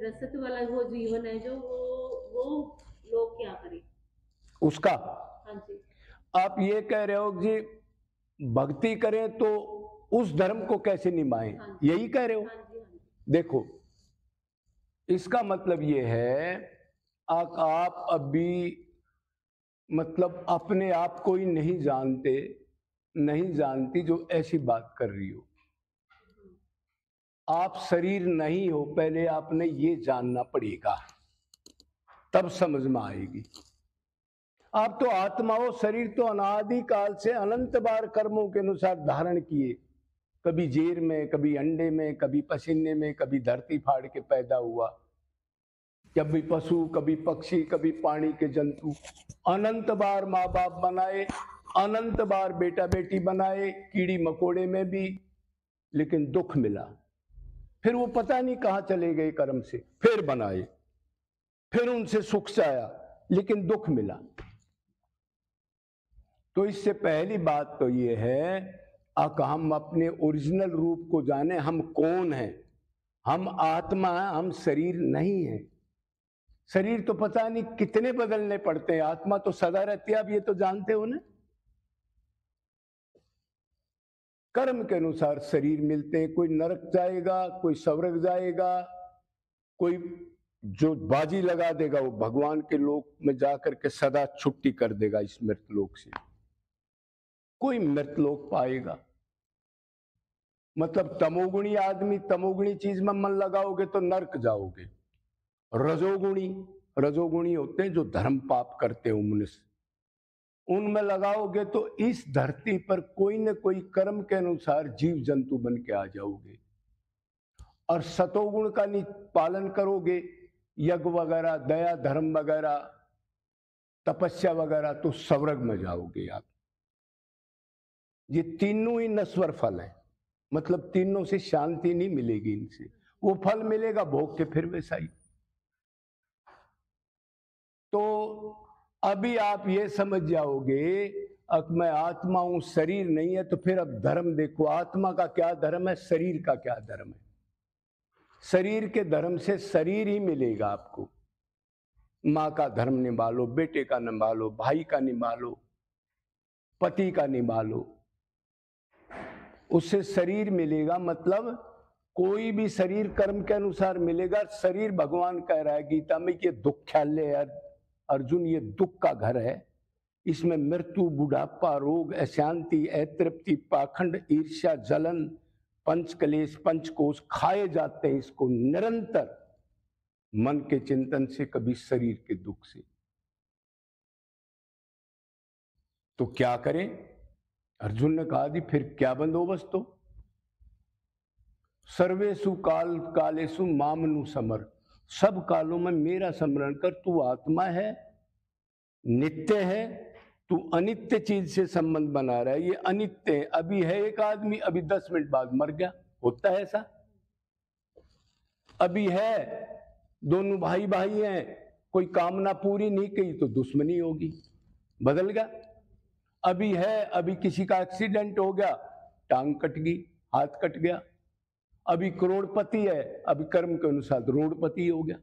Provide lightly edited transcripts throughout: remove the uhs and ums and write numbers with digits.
गृहस्थ वाला वो जीवन है जो वो लोग क्या करें? उसका हाँ जी। आप ये कह रहे हो कि भक्ति करें तो उस धर्म को कैसे निभाएं, हाँ जी। यही कह रहे हो? हाँ जी, हाँ जी। देखो, इसका मतलब ये है आप अभी मतलब अपने आप को ही नहीं जानते, नहीं जानती जो ऐसी बात कर रही हो। आप शरीर नहीं हो, पहले आपने ये जानना पड़ेगा, तब समझ में आएगी। आप तो आत्मा हो, शरीर तो अनादि काल से अनंत बार कर्मों के अनुसार धारण किए, कभी जेर में, कभी अंडे में, कभी पसीने में, कभी धरती फाड़ के पैदा हुआ, कभी पशु, कभी पक्षी, कभी पानी के जंतु, अनंत बार माँ बाप बनाए, अनंत बार बेटा बेटी बनाए, कीड़ी मकोड़े में भी, लेकिन दुख मिला। फिर वो पता नहीं कहां चले गए कर्म से, फिर बनाए, फिर उनसे सुख चाया, लेकिन दुख मिला। तो इससे पहली बात तो ये है कि हम अपने ओरिजिनल रूप को जाने, हम कौन हैं। हम आत्मा हैं, हम शरीर नहीं हैं। शरीर तो पता नहीं कितने बदलने पड़ते हैं, आत्मा तो सदा रहती है, आप ये तो जानते हो ना। कर्म के अनुसार शरीर मिलते हैं, कोई नरक जाएगा, कोई स्वर्ग जाएगा, कोई जो बाजी लगा देगा वो भगवान के लोक में जाकर के सदा छुट्टी कर देगा इस मृतलोक से, कोई मृतलोक पाएगा। मतलब तमोगुणी आदमी, तमोगुणी चीज में मन लगाओगे तो नरक जाओगे। रजोगुणी, रजोगुणी होते हैं जो धर्म पाप करते हैं मनुष्य, उनमें लगाओगे तो इस धरती पर कोई न कोई कर्म के अनुसार जीव जंतु बन के आ जाओगे। और सतोगुण का पालन करोगे, यज्ञ वगैरह, दया धर्म वगैरह, तपस्या वगैरह, तो स्वर्ग में जाओगे आप। ये तीनों ही नश्वर फल है, मतलब तीनों से शांति नहीं मिलेगी इनसे, वो फल मिलेगा भोग के फिर वैसा ही। तो अभी आप ये समझ जाओगे अब मैं आत्मा हूं, शरीर नहीं है, तो फिर अब धर्म देखो, आत्मा का क्या धर्म है, शरीर का क्या धर्म है। शरीर के धर्म से शरीर ही मिलेगा आपको। मां का धर्म निभा लो, बेटे का निभा लो, भाई का निभा लो, पति का निभा लो, उससे शरीर मिलेगा। मतलब कोई भी शरीर कर्म के अनुसार मिलेगा। शरीर भगवान कह रहा है गीता में कि दुख्यालय है अर्जुन, ये दुख का घर है, इसमें मृत्यु, बुढ़ापा, रोग, अशांति, अतृप्ति, पाखंड, ईर्ष्या, जलन, पंच कलेश, पंचकोश खाए जाते हैं इसको निरंतर मन के चिंतन से, कभी शरीर के दुख से। तो क्या करें? अर्जुन ने कहा दी फिर क्या बंदोबस्त हो? सर्वेषु काल कालेषु मामनु समर, सब कालों में मेरा स्मरण कर। तू आत्मा है, नित्य है, तू अनित्य चीज से संबंध बना रहा है। ये अनित्य है, अभी है एक आदमी, अभी 10 मिनट बाद मर गया, होता है ऐसा। अभी है दोनों भाई भाई हैं, कोई कामना पूरी नहीं की तो दुश्मनी होगी, बदल गया। अभी है, अभी किसी का एक्सीडेंट हो गया, टांग कट गई, हाथ कट गया। अभी करोड़पति है, अभी कर्म के अनुसार करोड़पति हो गया।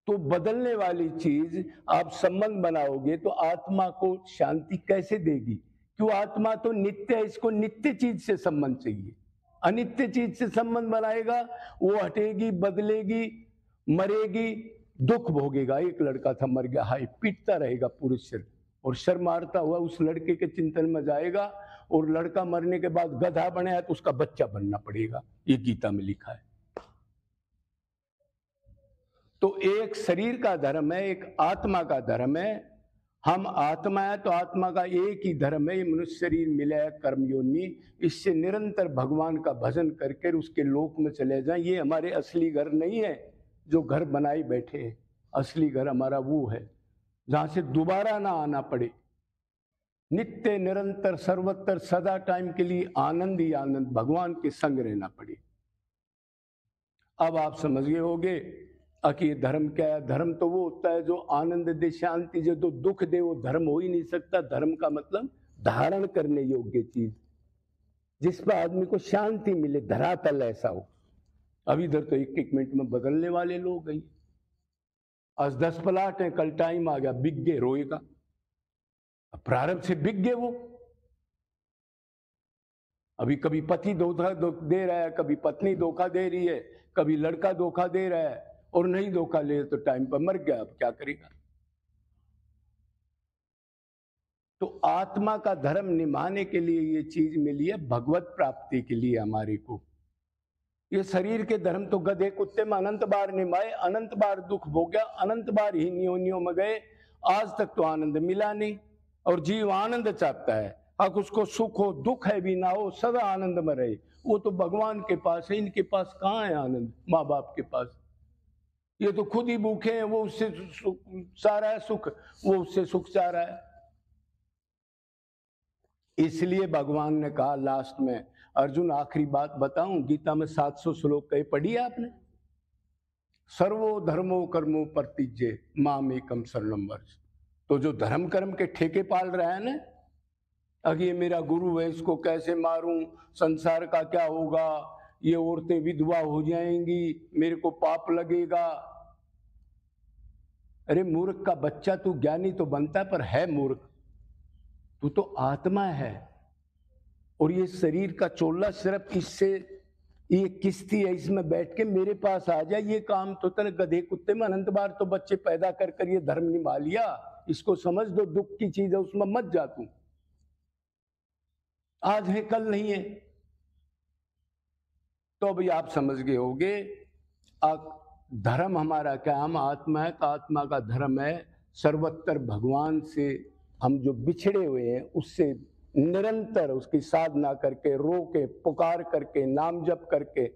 तो बदलने वाली चीज आप संबंध बनाओगे तो आत्मा को शांति कैसे देगी? क्यों? आत्मा तो नित्य है, इसको नित्य चीज से संबंध चाहिए। अनित्य चीज से संबंध बनाएगा, वो हटेगी, बदलेगी, मरेगी, दुख भोगेगा। एक लड़का था, मर गया, हाय पीटता रहेगा पूरे सिर, और सर मारता हुआ उस लड़के के चिंतन में जाएगा, और लड़का मरने के बाद गधा बना है तो उसका बच्चा बनना पड़ेगा। ये गीता में लिखा है। तो एक शरीर का धर्म है, एक आत्मा का धर्म है। हम आत्मा है तो आत्मा का एक ही धर्म है, ये मनुष्य शरीर मिला है कर्मयोनि, इससे निरंतर भगवान का भजन करके उसके लोक में चले जाएं। ये हमारे असली घर नहीं है जो घर बनाए बैठे हैं। असली घर हमारा वो है जहां से दोबारा ना आना पड़े, नित्य निरंतर सर्वत्र सदा टाइम के लिए आनंद ही आनंद, भगवान के संग रहना पड़े। अब आप समझ गए होगे कि ये धर्म क्या है। धर्म तो वो होता है जो आनंद दे, शांति दे, जो दुख दे वो धर्म हो ही नहीं सकता। धर्म का मतलब धारण करने योग्य चीज, जिस पर आदमी को शांति मिले, धरातल ऐसा हो। अब इधर तो एक एक मिनट में बदलने वाले लोग हैं। आज 10 प्लाट है, कल टाइम आ गया बिक गए, रोएगा। अब प्रारंभ से बिक गए वो। अभी कभी पति धोखा दे रहा है, कभी पत्नी धोखा दे रही है, कभी लड़का धोखा दे रहा है, और नहीं धोखा ले तो टाइम पर मर गया, अब क्या करेगा। तो आत्मा का धर्म निभाने के लिए ये चीज मिली है, भगवत प्राप्ति के लिए हमारे को। ये शरीर के धर्म तो गधे कुत्ते में अनंत बार निभाए, अनंत बार दुख भोग्या, अनंत बार ही नियोनियों में गए, आज तक तो आनंद मिला नहीं। और जीव आनंद चाहता है, अब उसको सुख हो दुख है भी ना हो, सदा आनंद में रहे। वो तो भगवान के पास है, इनके पास कहाँ है आनंद, माँ बाप के पास। ये तो खुद ही भूखे हैं, वो उससे चाह रहा है सुख, वो उससे सुख चाह रहा है। इसलिए भगवान ने कहा लास्ट में, अर्जुन आखिरी बात बताऊं, गीता में 700 श्लोक कहे पढ़ी है आपने? सर्वो धर्मो कर्मो परित्यज्य माम एकम शरणम व्रज। तो जो धर्म कर्म के ठेके पाल रहा है ना, अगर ये मेरा गुरु है, इसको कैसे मारूं, संसार का क्या होगा, ये औरतें विधवा हो जाएंगी, मेरे को पाप लगेगा। अरे मूर्ख का बच्चा, तू ज्ञानी तो बनता है पर है मूर्ख। तू तो आत्मा है, और ये शरीर का चोला सिर्फ इससे, ये किश्ती है, इसमें बैठ के मेरे पास आ जाए, ये काम तो तेरे गधे कुत्ते में अनंत बार तो बच्चे पैदा कर कर ये धर्म निभा लिया। इसको समझ दो, दुख की चीज है, उसमें मत जा तू। आज है कल नहीं है। तो अभी आप समझ गए होंगे धर्म हमारा क्या, हम आत्मा है, आत्मा का धर्म है सर्वत्र भगवान से हम जो बिछड़े हुए हैं उससे निरंतर उसकी साधना करके, रो के, पुकार करके, नाम जप करके,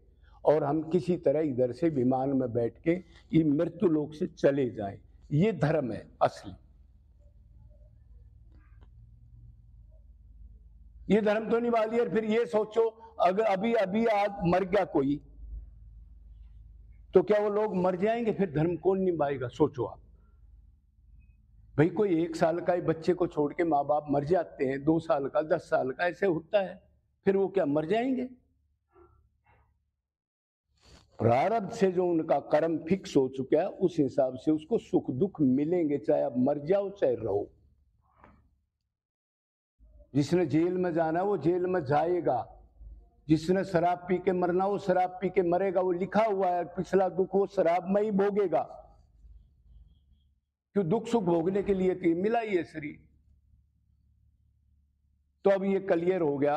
और हम किसी तरह इधर से विमान में बैठ के ये मृत्यु लोक से चले जाएं। ये धर्म है असली। ये धर्म तो निभा लिया। फिर ये सोचो, अगर अभी अभी आज मर गया कोई, तो क्या वो लोग मर जाएंगे? फिर धर्म कौन निभाएगा? सोचो आप। भाई कोई 1 साल का ही बच्चे को छोड़ के माँ बाप मर जाते हैं, 2 साल का, 10 साल का, ऐसे होता है। फिर वो क्या मर जाएंगे? प्रारब्ध से जो उनका कर्म फिक्स हो चुका है, उस हिसाब से उसको सुख दुख मिलेंगे, चाहे आप मर जाओ चाहे रहो। जिसने जेल में जाना वो जेल में जाएगा, जिसने शराब पी के मरना वो शराब पी के मरेगा। वो लिखा हुआ है, पिछला दुख वो शराब में ही भोगेगा। क्यों? दुख सुख भोगने के लिए कि मिला ये शरीर। तो अब ये क्लियर हो गया,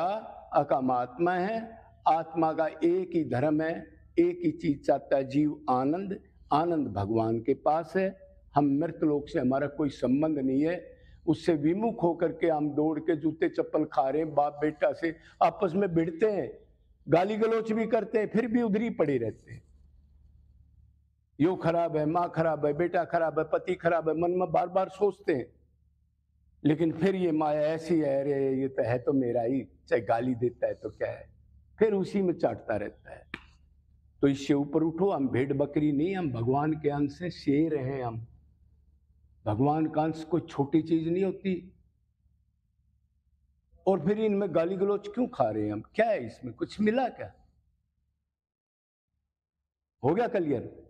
अकम आत्मा है, आत्मा का एक ही धर्म है, एक ही चीज चाहता है जीव, आनंद। आनंद भगवान के पास है। हम मृत लोक से हमारा कोई संबंध नहीं है, उससे विमुख होकर के हम दौड़ के जूते चप्पल खा रहे हैं, बाप बेटा से आपस में भिड़ते हैं, गाली गलौच भी करते हैं, फिर भी उधर ही पड़े रहते हैं। यो खराब है, माँ खराब है, बेटा खराब है, पति खराब है, मन में बार बार सोचते हैं। लेकिन फिर ये माया ऐसी है, अरे ये तो है तो मेरा ही, चाहे गाली देता है तो क्या है, फिर उसी में चाटता रहता है। तो इससे ऊपर उठो, हम भेड़ बकरी नहीं, हम भगवान के अंश से शेर हैं। हम भगवान का अंश कोई छोटी चीज नहीं होती। और फिर इनमें गाली गलौच क्यों खा रहे हैं हम? क्या है इसमें? कुछ मिला क्या? हो गया क्लियर?